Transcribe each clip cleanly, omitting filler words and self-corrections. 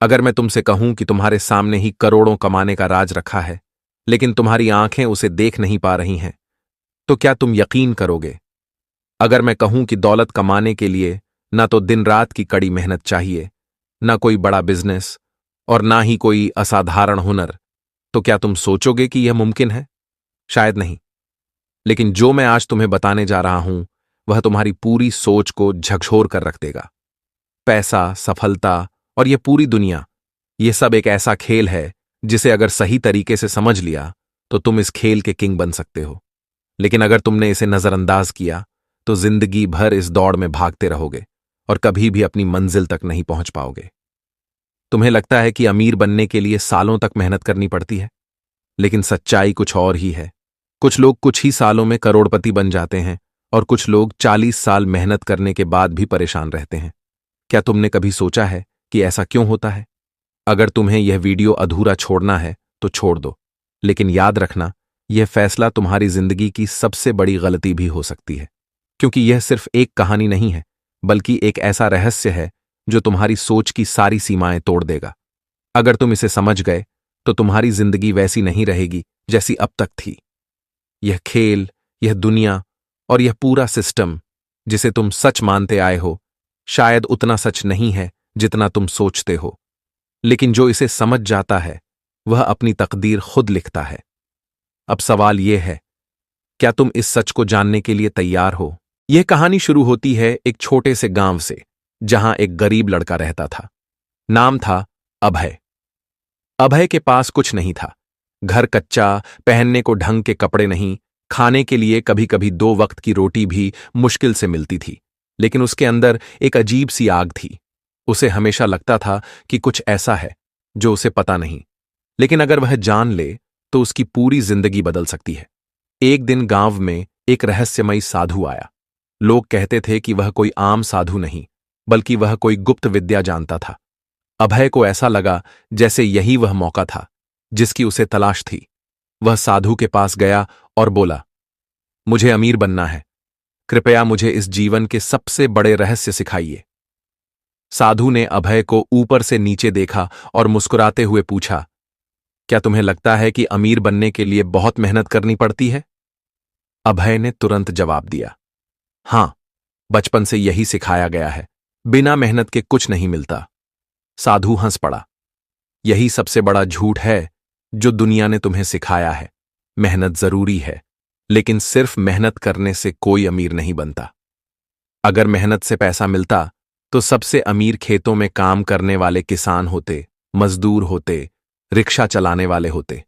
अगर मैं तुमसे कहूं कि तुम्हारे सामने ही करोड़ों कमाने का राज रखा है, लेकिन तुम्हारी आंखें उसे देख नहीं पा रही हैं, तो क्या तुम यकीन करोगे? अगर मैं कहूं कि दौलत कमाने के लिए ना तो दिन रात की कड़ी मेहनत चाहिए, ना कोई बड़ा बिजनेस और ना ही कोई असाधारण हुनर, तो क्या तुम सोचोगे कि यह मुमकिन है? शायद नहीं। लेकिन जो मैं आज तुम्हें बताने जा रहा हूं, वह तुम्हारी पूरी सोच को झकझोर कर रख देगा। पैसा, सफलता और यह पूरी दुनिया, यह सब एक ऐसा खेल है जिसे अगर सही तरीके से समझ लिया तो तुम इस खेल के किंग बन सकते हो। लेकिन अगर तुमने इसे नजरअंदाज किया तो जिंदगी भर इस दौड़ में भागते रहोगे और कभी भी अपनी मंजिल तक नहीं पहुंच पाओगे। तुम्हें लगता है कि अमीर बनने के लिए सालों तक मेहनत करनी पड़ती है, लेकिन सच्चाई कुछ और ही है। कुछ लोग कुछ ही सालों में करोड़पति बन जाते हैं और कुछ लोग 40 साल मेहनत करने के बाद भी परेशान रहते हैं। क्या तुमने कभी सोचा है कि ऐसा क्यों होता है? अगर तुम्हें यह वीडियो अधूरा छोड़ना है तो छोड़ दो, लेकिन याद रखना, यह फैसला तुम्हारी जिंदगी की सबसे बड़ी गलती भी हो सकती है, क्योंकि यह सिर्फ एक कहानी नहीं है, बल्कि एक ऐसा रहस्य है जो तुम्हारी सोच की सारी सीमाएं तोड़ देगा। अगर तुम इसे समझ गए तो तुम्हारी जिंदगी वैसी नहीं रहेगी जैसी अब तक थी। यह खेल, यह दुनिया और यह पूरा सिस्टम जिसे तुम सच मानते आए हो, शायद उतना सच नहीं है जितना तुम सोचते हो। लेकिन जो इसे समझ जाता है वह अपनी तकदीर खुद लिखता है। अब सवाल यह है, क्या तुम इस सच को जानने के लिए तैयार हो? यह कहानी शुरू होती है एक छोटे से गांव से, जहां एक गरीब लड़का रहता था। नाम था अभय। अभय के पास कुछ नहीं था। घर कच्चा, पहनने को ढंग के कपड़े नहीं, खाने के लिए कभी कभी 2 वक्त की रोटी भी मुश्किल से मिलती थी। लेकिन उसके अंदर एक अजीब सी आग थी। उसे हमेशा लगता था कि कुछ ऐसा है जो उसे पता नहीं, लेकिन अगर वह जान ले तो उसकी पूरी जिंदगी बदल सकती है। एक दिन गांव में एक रहस्यमयी साधु आया। लोग कहते थे कि वह कोई आम साधु नहीं, बल्कि वह कोई गुप्त विद्या जानता था। अभय को ऐसा लगा जैसे यही वह मौका था जिसकी उसे तलाश थी। वह साधु के पास गया और बोला, मुझे अमीर बनना है, कृपया मुझे इस जीवन के सबसे बड़े रहस्य सिखाइए। साधु ने अभय को ऊपर से नीचे देखा और मुस्कुराते हुए पूछा, क्या तुम्हें लगता है कि अमीर बनने के लिए बहुत मेहनत करनी पड़ती है? अभय ने तुरंत जवाब दिया, हां, बचपन से यही सिखाया गया है, बिना मेहनत के कुछ नहीं मिलता। साधु हंस पड़ा, यही सबसे बड़ा झूठ है जो दुनिया ने तुम्हें सिखाया है। मेहनत जरूरी है, लेकिन सिर्फ मेहनत करने से कोई अमीर नहीं बनता। अगर मेहनत से पैसा मिलता तो सबसे अमीर खेतों में काम करने वाले किसान होते, मजदूर होते, रिक्शा चलाने वाले होते।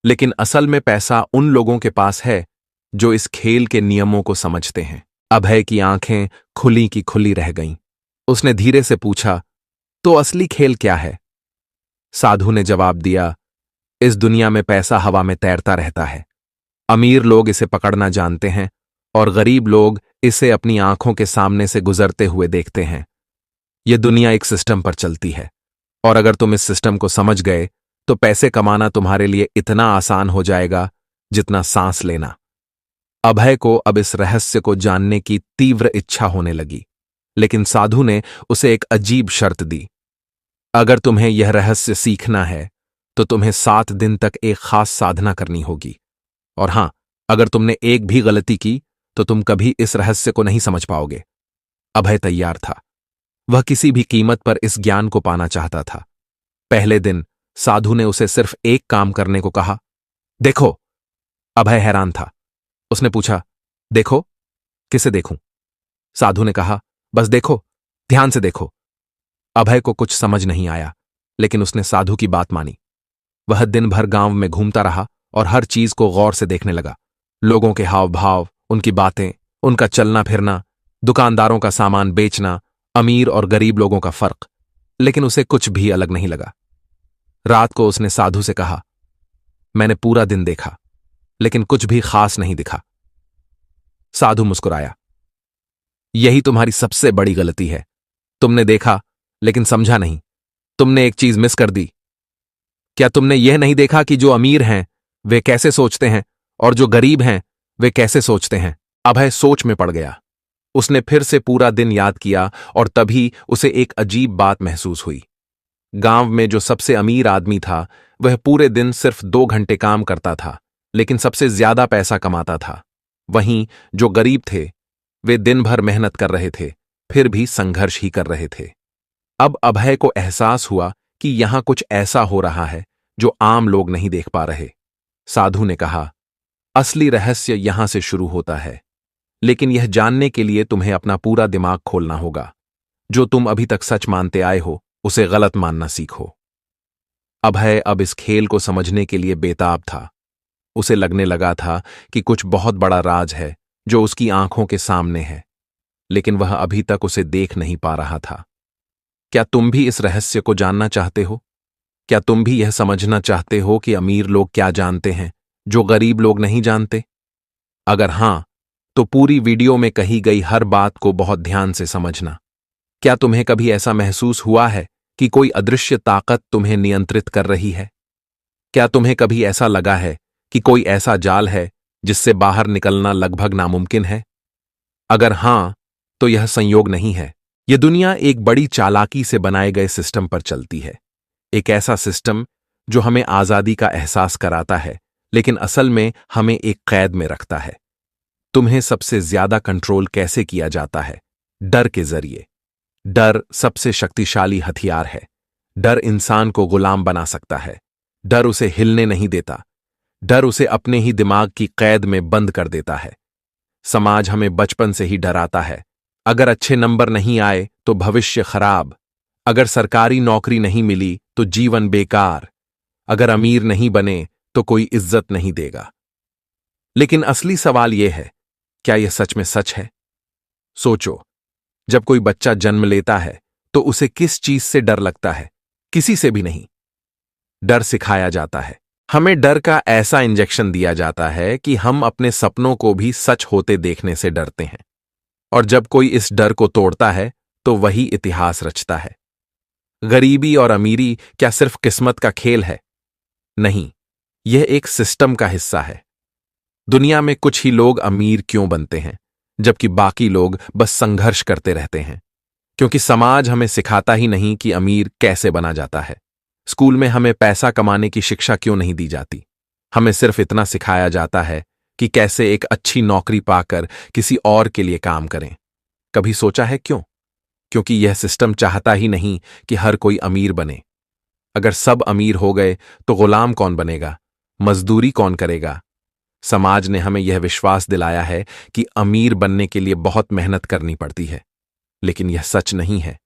लेकिन असल में पैसा उन लोगों के पास है जो इस खेल के नियमों को समझते हैं। अभय की आंखें खुली की खुली रह गईं। उसने धीरे से पूछा, तो असली खेल क्या है? साधु ने जवाब दिया, इस दुनिया में पैसा हवा में तैरता रहता है। अमीर लोग इसे पकड़ना जानते हैं और गरीब लोग इसे अपनी आंखों के सामने से गुजरते हुए देखते हैं। यह दुनिया एक सिस्टम पर चलती है, और अगर तुम इस सिस्टम को समझ गए तो पैसे कमाना तुम्हारे लिए इतना आसान हो जाएगा जितना सांस लेना। अभय को अब इस रहस्य को जानने की तीव्र इच्छा होने लगी, लेकिन साधु ने उसे एक अजीब शर्त दी। अगर तुम्हें यह रहस्य सीखना है तो तुम्हें 7 दिन तक एक खास साधना करनी होगी, और हां, अगर तुमने एक भी गलती की तो तुम कभी इस रहस्य को नहीं समझ पाओगे। अभय तैयार था। वह किसी भी कीमत पर इस ज्ञान को पाना चाहता था। पहले दिन साधु ने उसे सिर्फ एक काम करने को कहा, देखो। अभय हैरान था। उसने पूछा, देखो? किसे देखूं? साधु ने कहा, बस देखो, ध्यान से देखो। अभय को कुछ समझ नहीं आया, लेकिन उसने साधु की बात मानी। वह दिन भर गांव में घूमता रहा और हर चीज को गौर से देखने लगा। लोगों के हाव भाव, उनकी बातें, उनका चलना फिरना, दुकानदारों का सामान बेचना, अमीर और गरीब लोगों का फर्क। लेकिन उसे कुछ भी अलग नहीं लगा। रात को उसने साधु से कहा, मैंने पूरा दिन देखा, लेकिन कुछ भी खास नहीं दिखा। साधु मुस्कुराया, यही तुम्हारी सबसे बड़ी गलती है। तुमने देखा लेकिन समझा नहीं। तुमने एक चीज मिस कर दी। क्या तुमने यह नहीं देखा कि जो अमीर हैं वे कैसे सोचते हैं और जो गरीब हैं वे कैसे सोचते हैं? अभय सोच में पड़ गया। उसने फिर से पूरा दिन याद किया और तभी उसे एक अजीब बात महसूस हुई। गांव में जो सबसे अमीर आदमी था वह पूरे दिन सिर्फ 2 घंटे काम करता था, लेकिन सबसे ज्यादा पैसा कमाता था। वहीं जो गरीब थे वे दिन भर मेहनत कर रहे थे, फिर भी संघर्ष ही कर रहे थे। अब अभय को एहसास हुआ कि यहां कुछ ऐसा हो रहा है जो आम लोग नहीं देख पा रहे। साधु ने कहा, असली रहस्य यहां से शुरू होता है, लेकिन यह जानने के लिए तुम्हें अपना पूरा दिमाग खोलना होगा। जो तुम अभी तक सच मानते आए हो उसे गलत मानना सीखो। अभय अब इस खेल को समझने के लिए बेताब था। उसे लगने लगा था कि कुछ बहुत बड़ा राज है जो उसकी आंखों के सामने है, लेकिन वह अभी तक उसे देख नहीं पा रहा था। क्या तुम भी इस रहस्य को जानना चाहते हो? क्या तुम भी यह समझना चाहते हो कि अमीर लोग क्या जानते हैं जो गरीब लोग नहीं जानते? अगर हां, तो पूरी वीडियो में कही गई हर बात को बहुत ध्यान से समझना। क्या तुम्हें कभी ऐसा महसूस हुआ है कि कोई अदृश्य ताकत तुम्हें नियंत्रित कर रही है? क्या तुम्हें कभी ऐसा लगा है कि कोई ऐसा जाल है जिससे बाहर निकलना लगभग नामुमकिन है? अगर हां, तो यह संयोग नहीं है। यह दुनिया एक बड़ी चालाकी से बनाए गए सिस्टम पर चलती है। एक ऐसा सिस्टम जो हमें आजादी का एहसास कराता है, लेकिन असल में हमें एक कैद में रखता है। तुम्हें सबसे ज्यादा कंट्रोल कैसे किया जाता है? डर के जरिए। डर सबसे शक्तिशाली हथियार है। डर इंसान को गुलाम बना सकता है। डर उसे हिलने नहीं देता। डर उसे अपने ही दिमाग की कैद में बंद कर देता है। समाज हमें बचपन से ही डराता है। अगर अच्छे नंबर नहीं आए तो भविष्य खराब। अगर सरकारी नौकरी नहीं मिली तो जीवन बेकार। अगर अमीर नहीं बने तो कोई इज्जत नहीं देगा। लेकिन असली सवाल यह है, क्या यह सच में सच है? सोचो, जब कोई बच्चा जन्म लेता है तो उसे किस चीज से डर लगता है? किसी से भी नहीं। डर सिखाया जाता है। हमें डर का ऐसा इंजेक्शन दिया जाता है कि हम अपने सपनों को भी सच होते देखने से डरते हैं। और जब कोई इस डर को तोड़ता है तो वही इतिहास रचता है। गरीबी और अमीरी क्या सिर्फ किस्मत का खेल है? नहीं, यह एक सिस्टम का हिस्सा है। दुनिया में कुछ ही लोग अमीर क्यों बनते हैं, जबकि बाकी लोग बस संघर्ष करते रहते हैं? क्योंकि समाज हमें सिखाता ही नहीं कि अमीर कैसे बना जाता है। स्कूल में हमें पैसा कमाने की शिक्षा क्यों नहीं दी जाती? हमें सिर्फ इतना सिखाया जाता है कि कैसे एक अच्छी नौकरी पाकर किसी और के लिए काम करें। कभी सोचा है क्यों? क्योंकि यह सिस्टम चाहता ही नहीं कि हर कोई अमीर बने। अगर सब अमीर हो गए तो गुलाम कौन बनेगा? मजदूरी कौन करेगा? समाज ने हमें यह विश्वास दिलाया है कि अमीर बनने के लिए बहुत मेहनत करनी पड़ती है, लेकिन यह सच नहीं है।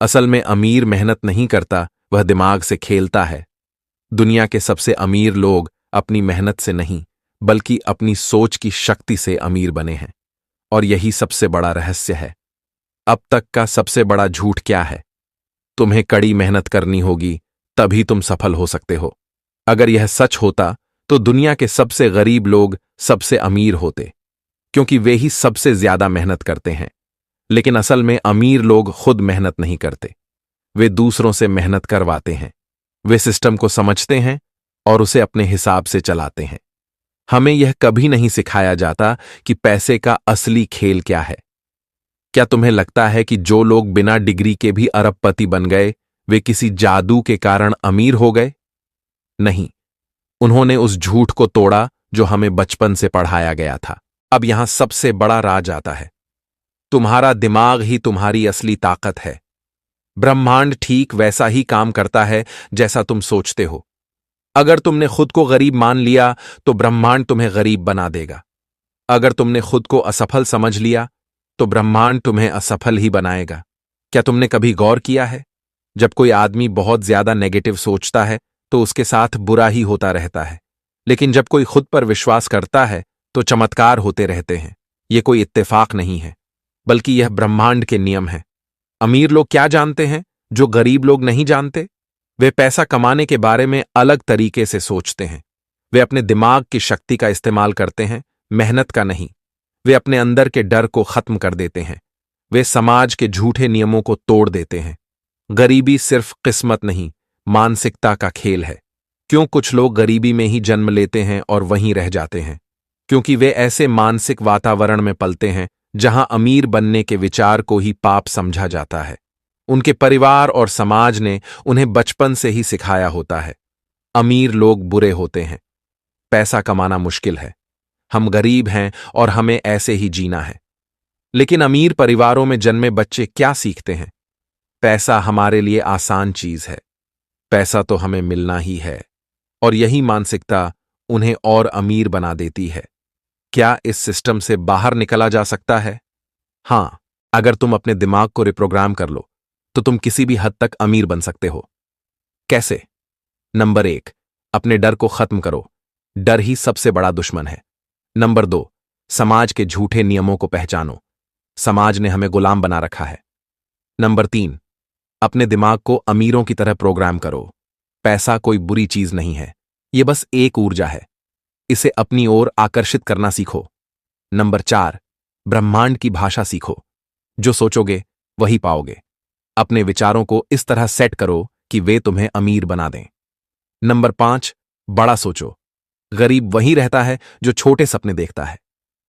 असल में अमीर मेहनत नहीं करता, वह दिमाग से खेलता है। दुनिया के सबसे अमीर लोग अपनी मेहनत से नहीं, बल्कि अपनी सोच की शक्ति से अमीर बने हैं। और यही सबसे बड़ा रहस्य है। अब तक का सबसे बड़ा झूठ क्या है? तुम्हें कड़ी मेहनत करनी होगी, तभी तुम सफल हो सकते हो। अगर यह सच होता तो दुनिया के सबसे गरीब लोग सबसे अमीर होते, क्योंकि वे ही सबसे ज्यादा मेहनत करते हैं। लेकिन असल में अमीर लोग खुद मेहनत नहीं करते, वे दूसरों से मेहनत करवाते हैं। वे सिस्टम को समझते हैं और उसे अपने हिसाब से चलाते हैं। हमें यह कभी नहीं सिखाया जाता कि पैसे का असली खेल क्या है। क्या तुम्हें लगता है कि जो लोग बिना डिग्री के भी अरबपति बन गए, वे किसी जादू के कारण अमीर हो गए? नहीं, उन्होंने उस झूठ को तोड़ा जो हमें बचपन से पढ़ाया गया था। अब यहां सबसे बड़ा राज आता है। तुम्हारा दिमाग ही तुम्हारी असली ताकत है। ब्रह्मांड ठीक वैसा ही काम करता है जैसा तुम सोचते हो। अगर तुमने खुद को गरीब मान लिया तो ब्रह्मांड तुम्हें गरीब बना देगा। अगर तुमने खुद को असफल समझ लिया तो ब्रह्मांड तुम्हें असफल ही बनाएगा। क्या तुमने कभी गौर किया है, जब कोई आदमी बहुत ज्यादा नेगेटिव सोचता है तो उसके साथ बुरा ही होता रहता है, लेकिन जब कोई खुद पर विश्वास करता है तो चमत्कार होते रहते हैं। यह कोई इत्तेफाक नहीं है, बल्कि यह ब्रह्मांड के नियम है। अमीर लोग क्या जानते हैं जो गरीब लोग नहीं जानते? वे पैसा कमाने के बारे में अलग तरीके से सोचते हैं। वे अपने दिमाग की शक्ति का इस्तेमाल करते हैं, मेहनत का नहीं। वे अपने अंदर के डर को खत्म कर देते हैं। वे समाज के झूठे नियमों को तोड़ देते हैं। गरीबी सिर्फ किस्मत नहीं, मानसिकता का खेल है। क्यों कुछ लोग गरीबी में ही जन्म लेते हैं और वहीं रह जाते हैं? क्योंकि वे ऐसे मानसिक वातावरण में पलते हैं जहां अमीर बनने के विचार को ही पाप समझा जाता है। उनके परिवार और समाज ने उन्हें बचपन से ही सिखाया होता है। अमीर लोग बुरे होते हैं, पैसा कमाना मुश्किल है, हम गरीब हैं और हमें ऐसे ही जीना है। लेकिन अमीर परिवारों में जन्मे बच्चे क्या सीखते हैं? पैसा हमारे लिए आसान चीज है, पैसा तो हमें मिलना ही है। और यही मानसिकता उन्हें और अमीर बना देती है। क्या इस सिस्टम से बाहर निकला जा सकता है? हां, अगर तुम अपने दिमाग को रिप्रोग्राम कर लो तो तुम किसी भी हद तक अमीर बन सकते हो। कैसे? नंबर 1, अपने डर को खत्म करो। डर ही सबसे बड़ा दुश्मन है। नंबर 2, समाज के झूठे नियमों को पहचानो। समाज ने हमें गुलाम बना रखा है। नंबर 3, अपने दिमाग को अमीरों की तरह प्रोग्राम करो। पैसा कोई बुरी चीज नहीं है, यह बस एक ऊर्जा है। इसे अपनी ओर आकर्षित करना सीखो। नंबर 4, ब्रह्मांड की भाषा सीखो। जो सोचोगे वही पाओगे। अपने विचारों को इस तरह सेट करो कि वे तुम्हें अमीर बना दें। नंबर 5, बड़ा सोचो। गरीब वही रहता है जो छोटे सपने देखता है।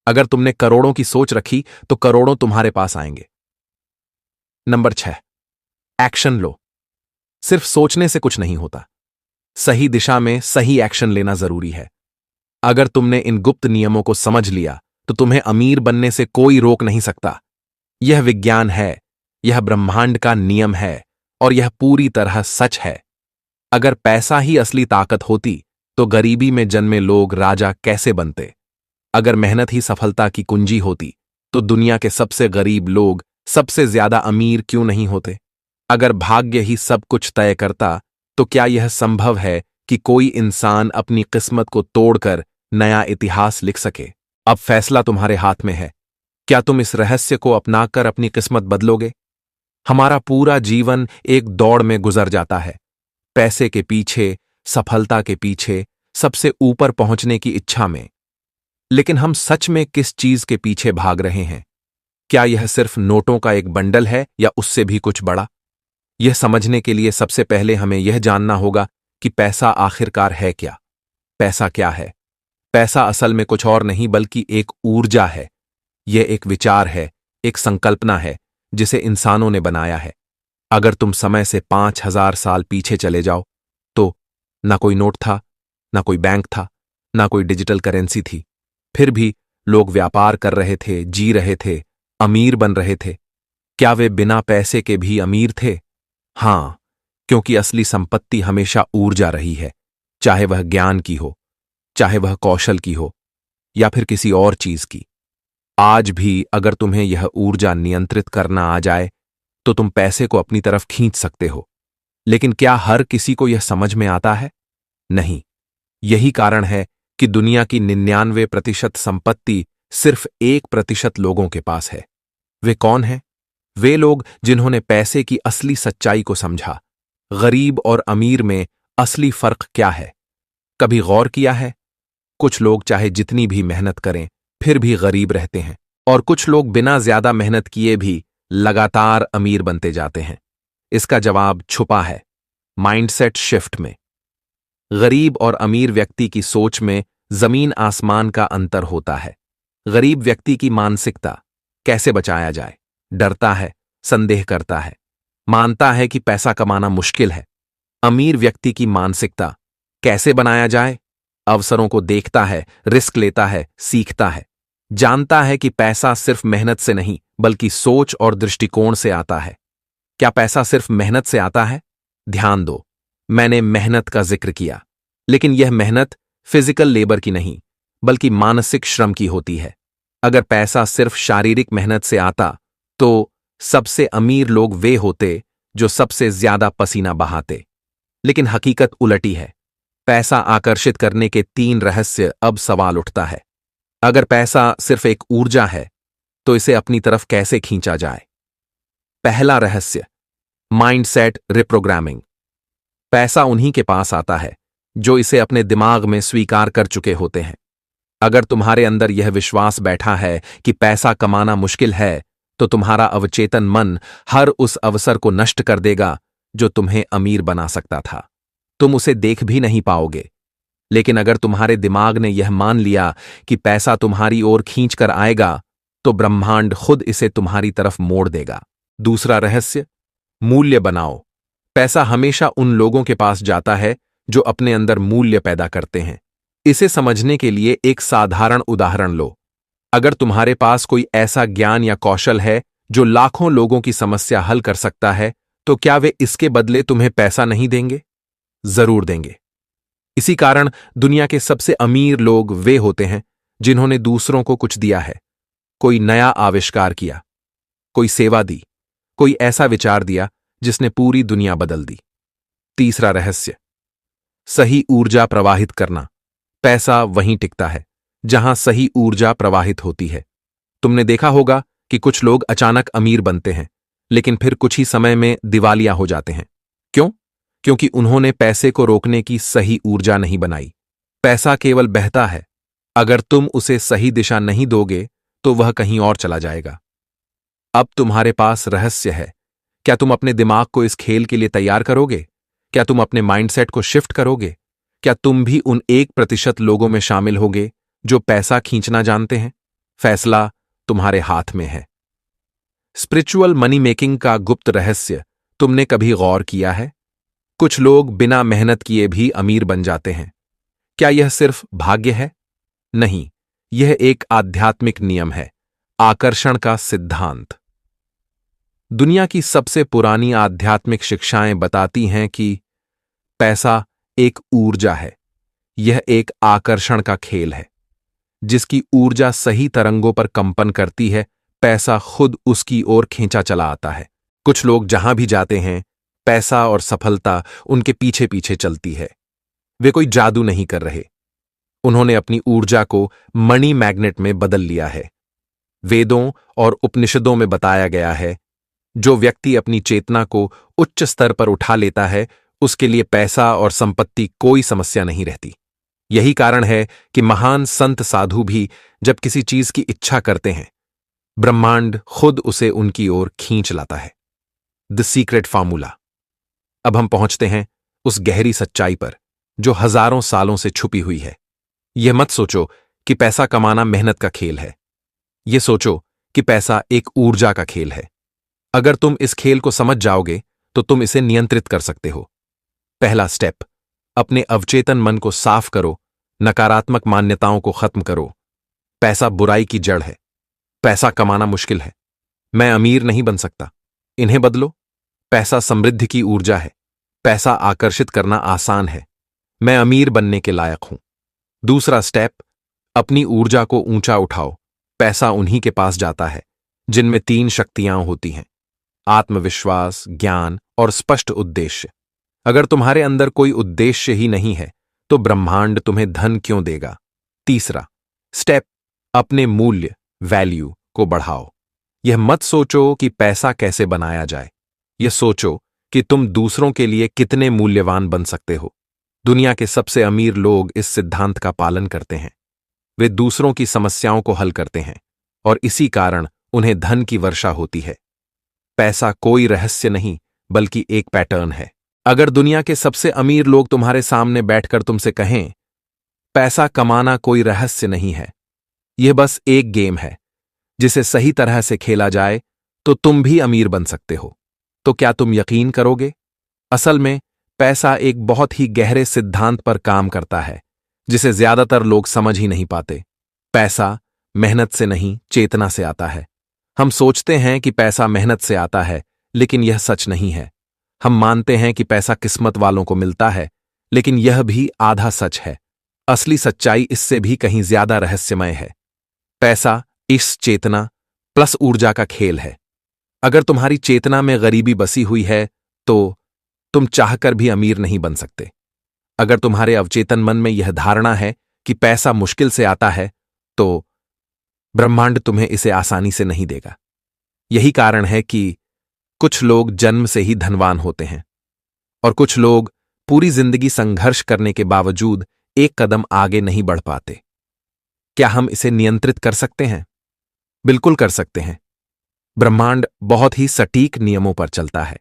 अगर तुमने करोड़ों की सोच रखी तो करोड़ों तुम्हारे पास आएंगे। नंबर 6, एक्शन लो। सिर्फ सोचने से कुछ नहीं होता, सही दिशा में सही एक्शन लेना जरूरी है। अगर तुमने इन गुप्त नियमों को समझ लिया तो तुम्हें अमीर बनने से कोई रोक नहीं सकता। यह विज्ञान है, यह ब्रह्मांड का नियम है और यह पूरी तरह सच है। अगर पैसा ही असली ताकत होती तो गरीबी में जन्मे लोग राजा कैसे बनते? अगर मेहनत ही सफलता की कुंजी होती तो दुनिया के सबसे गरीब लोग सबसे ज्यादा अमीर क्यों नहीं होते? अगर भाग्य ही सब कुछ तय करता तो क्या यह संभव है कि कोई इंसान अपनी किस्मत को तोड़कर नया इतिहास लिख सके? अब फैसला तुम्हारे हाथ में है। क्या तुम इस रहस्य को अपनाकर अपनी किस्मत बदलोगे? हमारा पूरा जीवन एक दौड़ में गुजर जाता है, पैसे के पीछे, सफलता के पीछे, सबसे ऊपर पहुंचने की इच्छा में। लेकिन हम सच में किस चीज के पीछे भाग रहे हैं? क्या यह सिर्फ नोटों का एक बंडल है या उससे भी कुछ बड़ा? यह समझने के लिए सबसे पहले हमें यह जानना होगा कि पैसा आखिरकार है क्या। पैसा क्या है? पैसा असल में कुछ और नहीं बल्कि एक ऊर्जा है। यह एक विचार है, एक संकल्पना है जिसे इंसानों ने बनाया है। अगर तुम समय से 5000 साल पीछे चले जाओ तो ना कोई नोट था, ना कोई बैंक था, ना कोई डिजिटल करेंसी थी। फिर भी लोग व्यापार कर रहे थे, जी रहे थे, अमीर बन रहे थे। क्या वे बिना पैसे के भी अमीर थे? हां, क्योंकि असली संपत्ति हमेशा ऊर्जा रही है, चाहे वह ज्ञान की हो, चाहे वह कौशल की हो या फिर किसी और चीज की। आज भी अगर तुम्हें यह ऊर्जा नियंत्रित करना आ जाए तो तुम पैसे को अपनी तरफ खींच सकते हो। लेकिन क्या हर किसी को यह समझ में आता है? नहीं। यही कारण है कि दुनिया की 99% संपत्ति सिर्फ 1% लोगों के पास है। वे कौन हैं? वे लोग जिन्होंने पैसे की असली सच्चाई को समझा। गरीब और अमीर में असली फर्क क्या है? कभी गौर किया है? कुछ लोग चाहे जितनी भी मेहनत करें फिर भी गरीब रहते हैं और कुछ लोग बिना ज्यादा मेहनत किए भी लगातार अमीर बनते जाते हैं। इसका जवाब छुपा है माइंडसेट शिफ्ट में। गरीब और अमीर व्यक्ति की सोच में जमीन आसमान का अंतर होता है। गरीब व्यक्ति की मानसिकता, कैसे बचाया जाए, डरता है, संदेह करता है, मानता है कि पैसा कमाना मुश्किल है। अमीर व्यक्ति की मानसिकता, कैसे बनाया जाए, अवसरों को देखता है, रिस्क लेता है, सीखता है, जानता है कि पैसा सिर्फ मेहनत से नहीं बल्कि सोच और दृष्टिकोण से आता है। क्या पैसा सिर्फ मेहनत से आता है? ध्यान दो, मैंने मेहनत का जिक्र किया, लेकिन यह मेहनत फिजिकल लेबर की नहीं बल्कि मानसिक श्रम की होती है। अगर पैसा सिर्फ शारीरिक मेहनत से आता तो सबसे अमीर लोग वे होते जो सबसे ज्यादा पसीना बहाते। लेकिन हकीकत उलटी है। पैसा आकर्षित करने के 3 रहस्य। अब सवाल उठता है, अगर पैसा सिर्फ एक ऊर्जा है तो इसे अपनी तरफ कैसे खींचा जाए? पहला रहस्य, माइंडसेट रिप्रोग्रामिंग। पैसा उन्हीं के पास आता है जो इसे अपने दिमाग में स्वीकार कर चुके होते हैं। अगर तुम्हारे अंदर यह विश्वास बैठा है कि पैसा कमाना मुश्किल है तो तुम्हारा अवचेतन मन हर उस अवसर को नष्ट कर देगा जो तुम्हें अमीर बना सकता था। तुम उसे देख भी नहीं पाओगे। लेकिन अगर तुम्हारे दिमाग ने यह मान लिया कि पैसा तुम्हारी ओर खींच कर आएगा तो ब्रह्मांड खुद इसे तुम्हारी तरफ मोड़ देगा। दूसरा रहस्य, मूल्य बनाओ। पैसा हमेशा उन लोगों के पास जाता है जो अपने अंदर मूल्य पैदा करते हैं। इसे समझने के लिए एक साधारण उदाहरण लो। अगर तुम्हारे पास कोई ऐसा ज्ञान या कौशल है जो लाखों लोगों की समस्या हल कर सकता है, तो क्या वे इसके बदले तुम्हें पैसा नहीं देंगे? जरूर देंगे। इसी कारण दुनिया के सबसे अमीर लोग वे होते हैं जिन्होंने दूसरों को कुछ दिया है। कोई नया आविष्कार किया, कोई सेवा दी, कोई ऐसा विचार दिया जिसने पूरी दुनिया बदल दी। तीसरा रहस्य, सही ऊर्जा प्रवाहित करना। पैसा वहीं टिकता है जहां सही ऊर्जा प्रवाहित होती है। तुमने देखा होगा कि कुछ लोग अचानक अमीर बनते हैं, लेकिन फिर कुछ ही समय में दिवालिया हो जाते हैं। क्यों? क्योंकि उन्होंने पैसे को रोकने की सही ऊर्जा नहीं बनाई। पैसा केवल बहता है, अगर तुम उसे सही दिशा नहीं दोगे तो वह कहीं और चला जाएगा। अब तुम्हारे पास रहस्य है। क्या तुम अपने दिमाग को इस खेल के लिए तैयार करोगे? क्या तुम अपने माइंडसेट को शिफ्ट करोगे? क्या तुम भी उन 1% लोगों में शामिल होगे जो पैसा खींचना जानते हैं? फैसला तुम्हारे हाथ में है। स्पिरिचुअल मनी मेकिंग का गुप्त रहस्य तुमने कभी गौर किया है? कुछ लोग बिना मेहनत किए भी अमीर बन जाते हैं। क्या यह सिर्फ भाग्य है? नहीं, यह एक आध्यात्मिक नियम है, आकर्षण का सिद्धांत। दुनिया की सबसे पुरानी आध्यात्मिक शिक्षाएं बताती हैं कि पैसा एक ऊर्जा है। यह एक आकर्षण का खेल है। जिसकी ऊर्जा सही तरंगों पर कंपन करती है, पैसा खुद उसकी ओर खींचा चला आता है। कुछ लोग जहां भी जाते हैं, पैसा और सफलता उनके पीछे पीछे चलती है। वे कोई जादू नहीं कर रहे। उन्होंने अपनी ऊर्जा को मनी मैग्नेट में बदल लिया है। वेदों और उपनिषदों में बताया गया है, जो व्यक्ति अपनी चेतना को उच्च स्तर पर उठा लेता है, उसके लिए पैसा और संपत्ति कोई समस्या नहीं रहती। यही कारण है कि महान संत साधु भी जब किसी चीज की इच्छा करते हैं, ब्रह्मांड खुद उसे उनकी ओर खींच लाता है। The secret formula. अब हम पहुंचते हैं उस गहरी सच्चाई पर जो हजारों सालों से छुपी हुई है। यह मत सोचो कि पैसा कमाना मेहनत का खेल है। यह सोचो कि पैसा एक ऊर्जा का खेल है। अगर तुम इस खेल को समझ जाओगे तो तुम इसे नियंत्रित कर सकते हो। पहला स्टेप, अपने अवचेतन मन को साफ करो, नकारात्मक मान्यताओं को खत्म करो। पैसा बुराई की जड़ है। पैसा कमाना मुश्किल है। मैं अमीर नहीं बन सकता। इन्हें बदलो। पैसा समृद्धि की ऊर्जा है। पैसा आकर्षित करना आसान है। मैं अमीर बनने के लायक हूं। दूसरा स्टेप, अपनी ऊर्जा को ऊंचा उठाओ। पैसा उन्हीं के पास जाता है जिनमें 3 शक्तियां होती हैं: आत्मविश्वास, ज्ञान और स्पष्ट उद्देश्य। अगर तुम्हारे अंदर कोई उद्देश्य ही नहीं है तो ब्रह्मांड तुम्हें धन क्यों देगा? तीसरा स्टेप, अपने मूल्य, वैल्यू को बढ़ाओ। यह मत सोचो कि पैसा कैसे बनाया जाए। यह सोचो कि तुम दूसरों के लिए कितने मूल्यवान बन सकते हो। दुनिया के सबसे अमीर लोग इस सिद्धांत का पालन करते हैं। वे दूसरों की समस्याओं को हल करते हैं और इसी कारण उन्हें धन की वर्षा होती है। पैसा कोई रहस्य नहीं, बल्कि एक पैटर्न है। अगर दुनिया के सबसे अमीर लोग तुम्हारे सामने बैठकर तुमसे कहें, पैसा कमाना कोई रहस्य नहीं है, यह बस एक गेम है, जिसे सही तरह से खेला जाए तो तुम भी अमीर बन सकते हो, तो क्या तुम यकीन करोगे? असल में पैसा एक बहुत ही गहरे सिद्धांत पर काम करता है, जिसे ज्यादातर लोग समझ ही नहीं पाते। पैसा मेहनत से नहीं, चेतना से आता है। हम सोचते हैं कि पैसा मेहनत से आता है, लेकिन यह सच नहीं है। हम मानते हैं कि पैसा किस्मत वालों को मिलता है, लेकिन यह भी आधा सच है। असली सच्चाई इससे भी कहीं ज्यादा रहस्यमय है। पैसा इस चेतना प्लस ऊर्जा का खेल है। अगर तुम्हारी चेतना में गरीबी बसी हुई है तो तुम चाहकर भी अमीर नहीं बन सकते। अगर तुम्हारे अवचेतन मन में यह धारणा है कि पैसा मुश्किल से आता है, तो ब्रह्मांड तुम्हें इसे आसानी से नहीं देगा। यही कारण है कि कुछ लोग जन्म से ही धनवान होते हैं और कुछ लोग पूरी जिंदगी संघर्ष करने के बावजूद एक कदम आगे नहीं बढ़ पाते। क्या हम इसे नियंत्रित कर सकते हैं? बिल्कुल कर सकते हैं। ब्रह्मांड बहुत ही सटीक नियमों पर चलता है।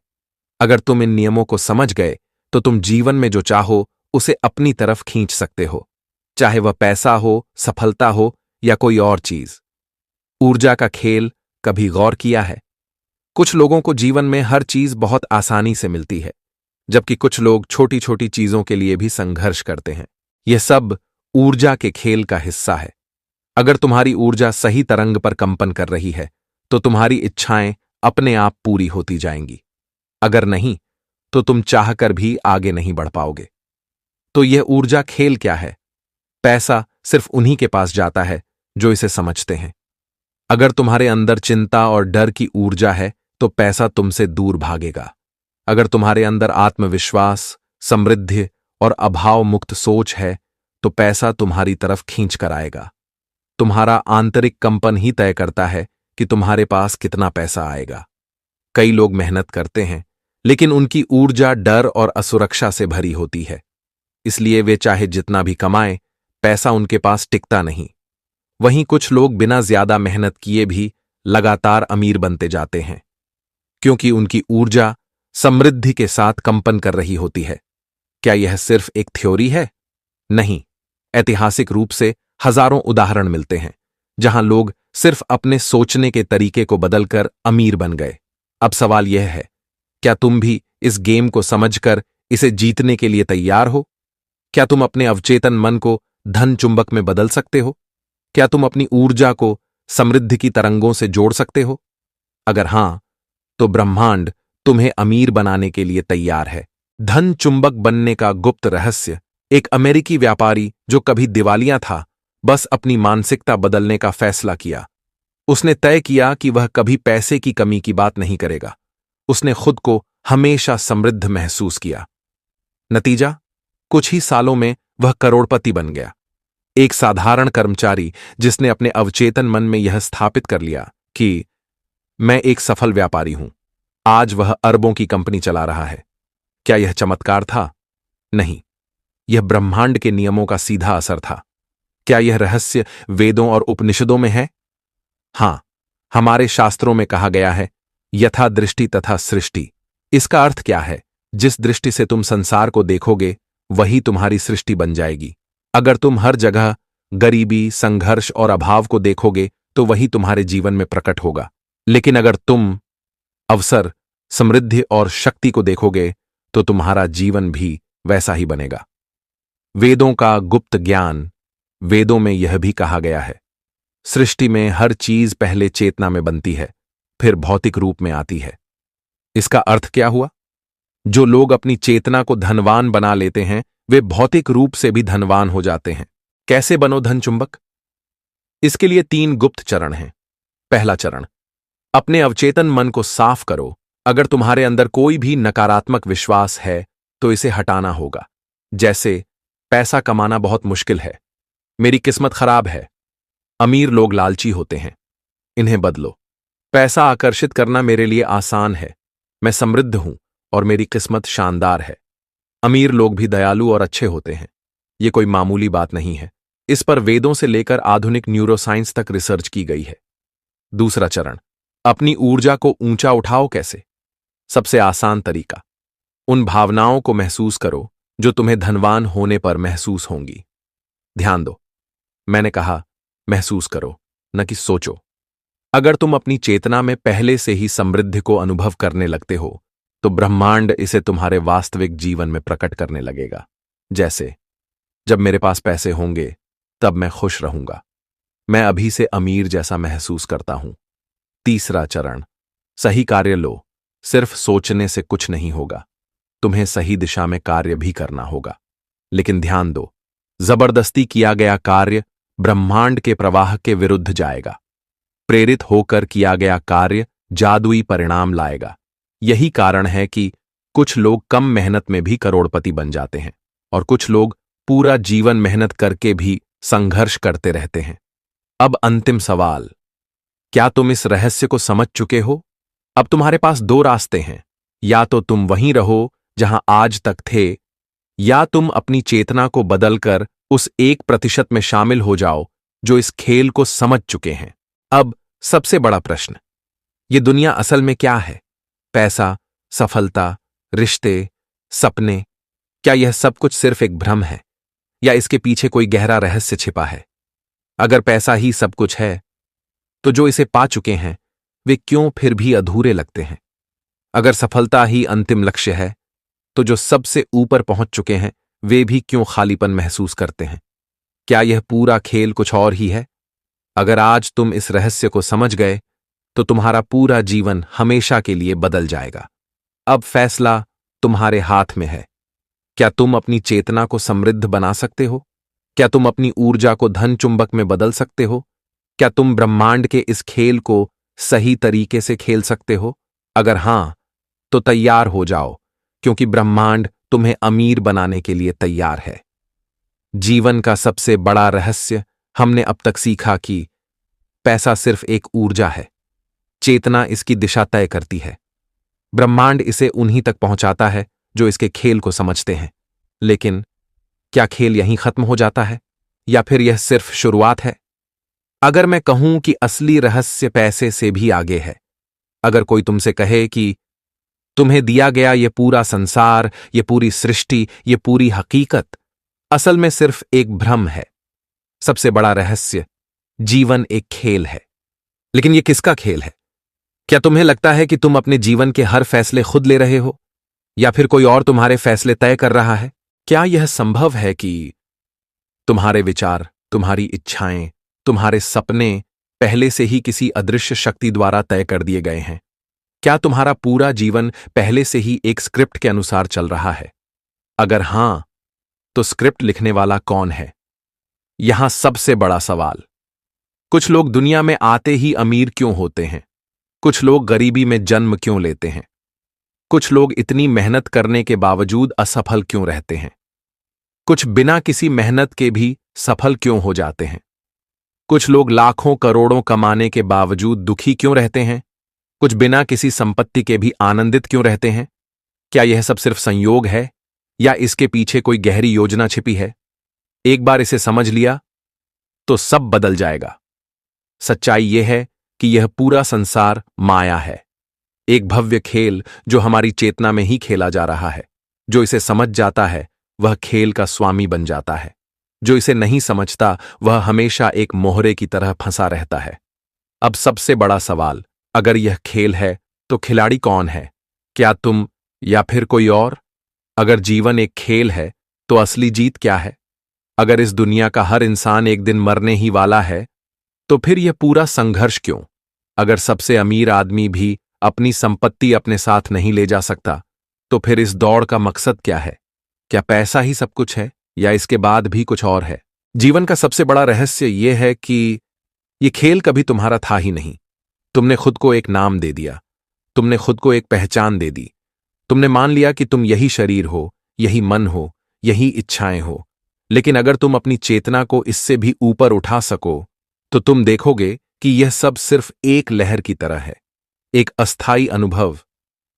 अगर तुम इन नियमों को समझ गए तो तुम जीवन में जो चाहो उसे अपनी तरफ खींच सकते हो, चाहे वह पैसा हो, सफलता हो या कोई और चीज। ऊर्जा का खेल कभी गौर किया है? कुछ लोगों को जीवन में हर चीज बहुत आसानी से मिलती है, जबकि कुछ लोग छोटी छोटी चीजों के लिए भी संघर्ष करते हैं। यह सब ऊर्जा के खेल का हिस्सा है। अगर तुम्हारी ऊर्जा सही तरंग पर कंपन कर रही है तो तुम्हारी इच्छाएं अपने आप पूरी होती जाएंगी। अगर नहीं तो तुम चाहकर भी आगे नहीं बढ़ पाओगे। तो यह ऊर्जा खेल क्या है? पैसा सिर्फ उन्हीं के पास जाता है जो इसे समझते हैं। अगर तुम्हारे अंदर चिंता और डर की ऊर्जा है तो पैसा तुमसे दूर भागेगा। अगर तुम्हारे अंदर आत्मविश्वास, समृद्धि और अभाव मुक्त सोच है तो पैसा तुम्हारी तरफ खींच कर आएगा। तुम्हारा आंतरिक कंपन ही तय करता है कि तुम्हारे पास कितना पैसा आएगा। कई लोग मेहनत करते हैं लेकिन उनकी ऊर्जा डर और असुरक्षा से भरी होती है, इसलिए वे चाहे जितना भी कमाएं, पैसा उनके पास टिकता नहीं। वहीं कुछ लोग बिना ज्यादा मेहनत किए भी लगातार अमीर बनते जाते हैं, क्योंकि उनकी ऊर्जा समृद्धि के साथ कंपन कर रही होती है। क्या यह सिर्फ एक थ्योरी है? नहीं, ऐतिहासिक रूप से हजारों उदाहरण मिलते हैं जहां लोग सिर्फ अपने सोचने के तरीके को बदलकर अमीर बन गए। अब सवाल यह है, क्या तुम भी इस गेम को समझकर इसे जीतने के लिए तैयार हो? क्या तुम अपने अवचेतन मन को धन चुंबक में बदल सकते हो? क्या तुम अपनी ऊर्जा को समृद्धि की तरंगों से जोड़ सकते हो? अगर हां, तो ब्रह्मांड तुम्हें अमीर बनाने के लिए तैयार है। धन चुंबक बनने का गुप्त रहस्य। एक अमेरिकी व्यापारी जो कभी दिवालिया था, बस अपनी मानसिकता बदलने का फैसला किया। उसने तय किया कि वह कभी पैसे की कमी की बात नहीं करेगा। उसने खुद को हमेशा समृद्ध महसूस किया। नतीजा, कुछ ही सालों में वह करोड़पति बन गया। एक साधारण कर्मचारी जिसने अपने अवचेतन मन में यह स्थापित कर लिया कि मैं एक सफल व्यापारी हूं, आज वह अरबों की कंपनी चला रहा है। क्या यह चमत्कार था? नहीं, यह ब्रह्मांड के नियमों का सीधा असर था। क्या यह रहस्य वेदों और उपनिषदों में है? हां, हमारे शास्त्रों में कहा गया है, यथा दृष्टि तथा सृष्टि। इसका अर्थ क्या है? जिस दृष्टि से तुम संसार को देखोगे वही तुम्हारी सृष्टि बन जाएगी। अगर तुम हर जगह गरीबी, संघर्ष और अभाव को देखोगे तो वही तुम्हारे जीवन में प्रकट होगा। लेकिन अगर तुम अवसर, समृद्धि और शक्ति को देखोगे तो तुम्हारा जीवन भी वैसा ही बनेगा। वेदों का गुप्त ज्ञान। वेदों में यह भी कहा गया है, सृष्टि में हर चीज पहले चेतना में बनती है, फिर भौतिक रूप में आती है। इसका अर्थ क्या हुआ? जो लोग अपनी चेतना को धनवान बना लेते हैं वे भौतिक रूप से भी धनवान हो जाते हैं। कैसे बनो धन चुंबक? इसके लिए 3 गुप्त चरण हैं। पहला चरण, अपने अवचेतन मन को साफ करो। अगर तुम्हारे अंदर कोई भी नकारात्मक विश्वास है तो इसे हटाना होगा। जैसे, पैसा कमाना बहुत मुश्किल है, मेरी किस्मत खराब है, अमीर लोग लालची होते हैं, इन्हें बदलो। पैसा आकर्षित करना मेरे लिए आसान है, मैं समृद्ध हूं और मेरी किस्मत शानदार है। अमीर लोग भी दयालु और अच्छे होते हैं, यह कोई मामूली बात नहीं है। इस पर वेदों से लेकर आधुनिक न्यूरोसाइंस तक रिसर्च की गई है। दूसरा चरण, अपनी ऊर्जा को ऊंचा उठाओ। कैसे? सबसे आसान तरीका, उन भावनाओं को महसूस करो जो तुम्हें धनवान होने पर महसूस होंगी। ध्यान दो, मैंने कहा महसूस करो, न कि सोचो। अगर तुम अपनी चेतना में पहले से ही समृद्धि को अनुभव करने लगते हो तो ब्रह्मांड इसे तुम्हारे वास्तविक जीवन में प्रकट करने लगेगा। जैसे, जब मेरे पास पैसे होंगे तब मैं खुश रहूंगा, मैं अभी से अमीर जैसा महसूस करता हूं। तीसरा चरण, सही कार्य लो। सिर्फ सोचने से कुछ नहीं होगा, तुम्हें सही दिशा में कार्य भी करना होगा। लेकिन ध्यान दो, जबरदस्ती किया गया कार्य ब्रह्मांड के प्रवाह के विरुद्ध जाएगा। प्रेरित होकर किया गया कार्य जादुई परिणाम लाएगा। यही कारण है कि कुछ लोग कम मेहनत में भी करोड़पति बन जाते हैं और कुछ लोग पूरा जीवन मेहनत करके भी संघर्ष करते रहते हैं। अब अंतिम सवाल, क्या तुम इस रहस्य को समझ चुके हो? अब तुम्हारे पास 2 रास्ते हैं, या तो तुम वहीं रहो जहां आज तक थे, या तुम अपनी चेतना को बदलकर उस 1% में शामिल हो जाओ जो इस खेल को समझ चुके हैं। अब सबसे बड़ा प्रश्न, ये दुनिया असल में क्या है? पैसा, सफलता, रिश्ते, सपने, क्या यह सब कुछ सिर्फ एक भ्रम है या इसके पीछे कोई गहरा रहस्य छिपा है? अगर पैसा ही सब कुछ है तो जो इसे पा चुके हैं वे क्यों फिर भी अधूरे लगते हैं? अगर सफलता ही अंतिम लक्ष्य है, तो जो सबसे ऊपर पहुंच चुके हैं वे भी क्यों खालीपन महसूस करते हैं? क्या यह पूरा खेल कुछ और ही है? अगर आज तुम इस रहस्य को समझ गए, तो तुम्हारा पूरा जीवन हमेशा के लिए बदल जाएगा। अब फैसला तुम्हारे हाथ में है। क्या तुम अपनी चेतना को समृद्ध बना सकते हो? क्या तुम अपनी ऊर्जा को धन चुंबक में बदल सकते हो? क्या तुम ब्रह्मांड के इस खेल को सही तरीके से खेल सकते हो? अगर हां, तो तैयार हो जाओ, क्योंकि ब्रह्मांड तुम्हें अमीर बनाने के लिए तैयार है। जीवन का सबसे बड़ा रहस्य हमने अब तक सीखा कि पैसा सिर्फ एक ऊर्जा है, चेतना इसकी दिशा तय करती है। ब्रह्मांड इसे उन्हीं तक पहुंचाता है जो इसके खेल को समझते हैं। लेकिन क्या खेल यहीं खत्म हो जाता है, या फिर यह सिर्फ शुरुआत है? अगर मैं कहूं कि असली रहस्य पैसे से भी आगे है, अगर कोई तुमसे कहे कि तुम्हें दिया गया ये पूरा संसार, ये पूरी सृष्टि, ये पूरी हकीकत असल में सिर्फ एक भ्रम है, सबसे बड़ा रहस्य जीवन एक खेल है। लेकिन ये किसका खेल है? क्या तुम्हें लगता है कि तुम अपने जीवन के हर फैसले खुद ले रहे हो, या फिर कोई और तुम्हारे फैसले तय कर रहा है? क्या यह संभव है कि तुम्हारे विचार, तुम्हारी इच्छाएं, तुम्हारे सपने पहले से ही किसी अदृश्य शक्ति द्वारा तय कर दिए गए हैं? क्या तुम्हारा पूरा जीवन पहले से ही एक स्क्रिप्ट के अनुसार चल रहा है? अगर हां, तो स्क्रिप्ट लिखने वाला कौन है? यहां सबसे बड़ा सवाल। कुछ लोग दुनिया में आते ही अमीर क्यों होते हैं? कुछ लोग गरीबी में जन्म क्यों लेते हैं? कुछ लोग इतनी मेहनत करने के बावजूद असफल क्यों रहते हैं? कुछ बिना किसी मेहनत के भी सफल क्यों हो जाते हैं? कुछ लोग लाखों करोड़ों कमाने के बावजूद दुखी क्यों रहते हैं? कुछ बिना किसी संपत्ति के भी आनंदित क्यों रहते हैं? क्या यह सब सिर्फ संयोग है, या इसके पीछे कोई गहरी योजना छिपी है? एक बार इसे समझ लिया तो सब बदल जाएगा। सच्चाई यह है कि यह पूरा संसार माया है, एक भव्य खेल जो हमारी चेतना में ही खेला जा रहा है। जो इसे समझ जाता है वह खेल का स्वामी बन जाता है। जो इसे नहीं समझता वह हमेशा एक मोहरे की तरह फंसा रहता है। अब सबसे बड़ा सवाल, अगर यह खेल है तो खिलाड़ी कौन है? क्या तुम या फिर कोई और? अगर जीवन एक खेल है तो असली जीत क्या है? अगर इस दुनिया का हर इंसान एक दिन मरने ही वाला है, तो फिर यह पूरा संघर्ष क्यों? अगर सबसे अमीर आदमी भी अपनी संपत्ति अपने साथ नहीं ले जा सकता, तो फिर इस दौड़ का मकसद क्या है? क्या पैसा ही सब कुछ है, या इसके बाद भी कुछ और है? जीवन का सबसे बड़ा रहस्य यह है कि यह खेल कभी तुम्हारा था ही नहीं। तुमने खुद को एक नाम दे दिया, तुमने खुद को एक पहचान दे दी। तुमने मान लिया कि तुम यही शरीर हो, यही मन हो, यही इच्छाएं हो। लेकिन अगर तुम अपनी चेतना को इससे भी ऊपर उठा सको, तो तुम देखोगे कि यह सब सिर्फ एक लहर की तरह है, एक अस्थायी अनुभव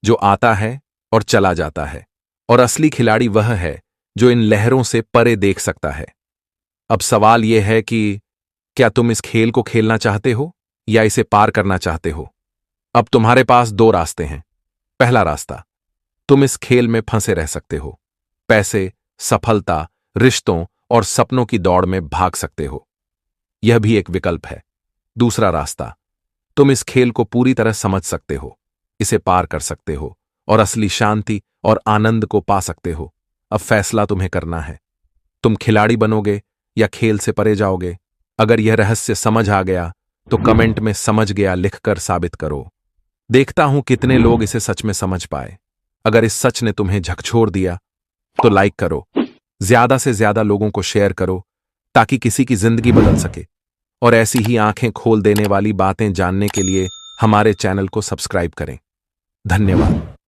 जो आता है और चला जाता है। और असली खिलाड़ी वह है जो इन लहरों से परे देख सकता है। अब सवाल यह है कि क्या तुम इस खेल को खेलना चाहते हो, या इसे पार करना चाहते हो? अब तुम्हारे पास दो रास्ते हैं। पहला रास्ता, तुम इस खेल में फंसे रह सकते हो। पैसे, सफलता, रिश्तों और सपनों की दौड़ में भाग सकते हो। यह भी एक विकल्प है। दूसरा रास्ता, तुम इस खेल को पूरी तरह समझ सकते हो, इसे पार कर सकते हो और असली शांति और आनंद को पा सकते हो। अब फैसला तुम्हें करना है। तुम खिलाड़ी बनोगे या खेल से परे जाओगे? अगर यह रहस्य समझ आ गया तो कमेंट में समझ गया लिखकर साबित करो। देखता हूं कितने लोग इसे सच में समझ पाए। अगर इस सच ने तुम्हें झकझोर दिया तो लाइक करो, ज्यादा से ज्यादा लोगों को शेयर करो, ताकि किसी की जिंदगी बदल सके। और ऐसी ही आंखें खोल देने वाली बातें जानने के लिए हमारे चैनल को सब्सक्राइब करें। धन्यवाद।